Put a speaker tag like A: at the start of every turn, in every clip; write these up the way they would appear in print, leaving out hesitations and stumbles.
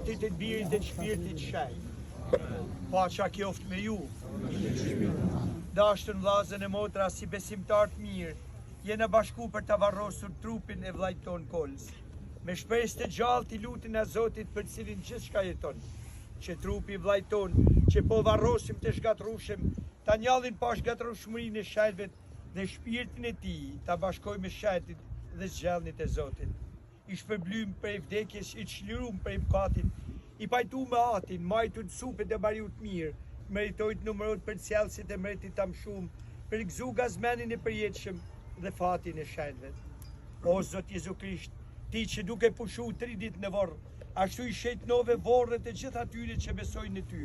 A: Zotit të birit dhe të shpirtit shaj. Paqa qoftë me ju. Dashtën vllazën e motra si besimtar të mirë, jena bashku për të varrosur trupin e vllajt ton Kolës. Me shpresë të gjallë t'i lutin a Zotit për cilin gjithçka jeton, që trupi i vllajt ton, që po varrosim të shgatrushëm, ta njallin pa shgatrushmërinë e shajtëve dhe shpirtin e tij, ta bashkoj me shajtit dhe zgjellnit e Zotit. I shpërblym prej vdekjes, i çlirum prej mëkatit, i pajtu me atin, majtu të supet e bariu të mirë, meritoj të numërot për cjellësit e mretit tam shumë, për gëzu gazmenin e përjetshëm dhe fatin e shenjve. O Zot Jezu Krisht, ti që duke pushu 3 ditë në vorr, ashtu i shejtnove vorret e gjithë atyre që besojnë në ty,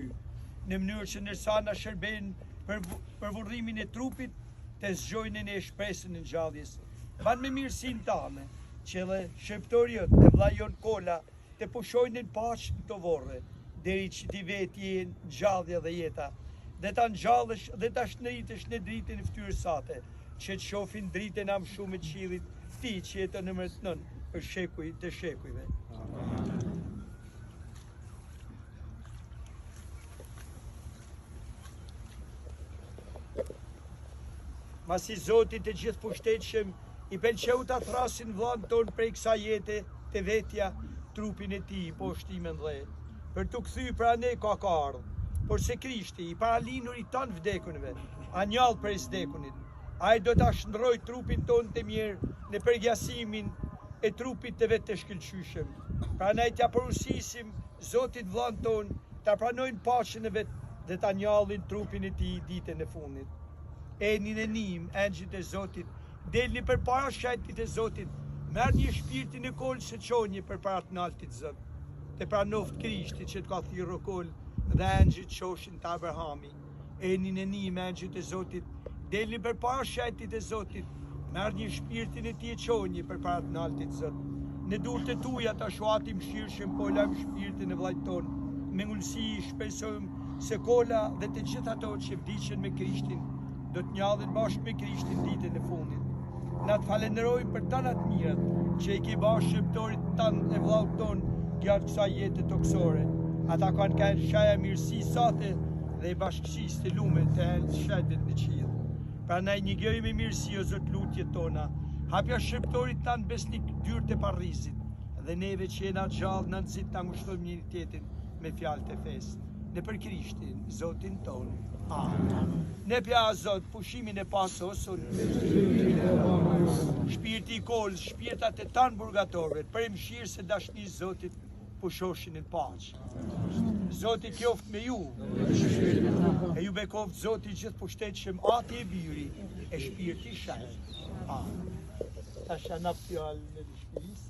A: në mënyrë që nërsa na shërben për vurrimin e trupit, të zgjojnë e shpresën e ngjalljes. Ban me mirësinë tane, që dhe shërptoriot e vllajon Kola të pushojnë në paqë këto vorre, deri që ti vetë jenë gjallja dhe jeta, dhe ta ngjallësh dhe ta shnëritesh në dritën e fytyrës sate, që të shohin dritën am shumë e qiellit, ti që jeton në mërtënën për shekuj të shekujve. Masi Zotit të gjithë pushtetshëm, i pëlqeu ta thrasin vllain ton prej kësaj jete të vetja, trupin e tij poshtimin dhe për të kthy pra ne ka ardhur, por se Krishti i paralinur i tanë vdekunve, anjall për i vdekunit, ai do ta shndroj trupin ton të mirë në përgjasimin e trupit të vetë të shkëlqyshëm. Prandaj t'ja porosisim Zotit vllain ton, ta pranojnë paqen e vet dhe ta njallin trupin e tij ditën e fundit. Enin e nim, engjëjt e Zotit, delni përpara shajtit e Zotit, merrni shpirtin e Kolës së çonje përpara të naltit Zot. Të pranoft Krishti që të ka thirrë Kol dhe engjëjt qoshin të Abrahami. Enin e nim, engjëjt e Zotit, delni përpara shajtit e Zotit, merrni shpirtin e tij çonje përpara të naltit Zot. Në durët e tuaja ta shuatim shirshëm po lëm shpirtin e vllajt ton. Me ngulësi shpresojmë se Kola dhe të gjithë ato që vdiqën me Krishtin do të njallin bashkë me Krishtin ditën e fundit. Na të falenderojmë për tanat mirat që i ke bashkë shërptorit tanë e vllaut ton gjatë kësaj jete toksore. Ata kanë kanë shaja mirësi sate dhe i bashkësisë të lume të shajtet në qiell. Prandaj njëgjoj me mirësi o Zot lutjet tona, hapja shërptorit tanë besnik dyert e parrizit, dhe neve që jena gjallë në nëzit ta ngushtojmë njëri tjetrin me fjalët e fesë. Në për Krishtin, Zotin ton. Amen. Ne pja Zot, pushimin e pasosur, shpirti i Kolës, shpirtat e tanë burgatorëve, për mëshirë se dashnisë Zotit, pushoshin në paqë. Zotit qoftë me ju, e ju bekoft Zotit gjithë pushtetshëm ati e biri, e shpirti shajt. Amen. Ta shanap fjallë në shpiris,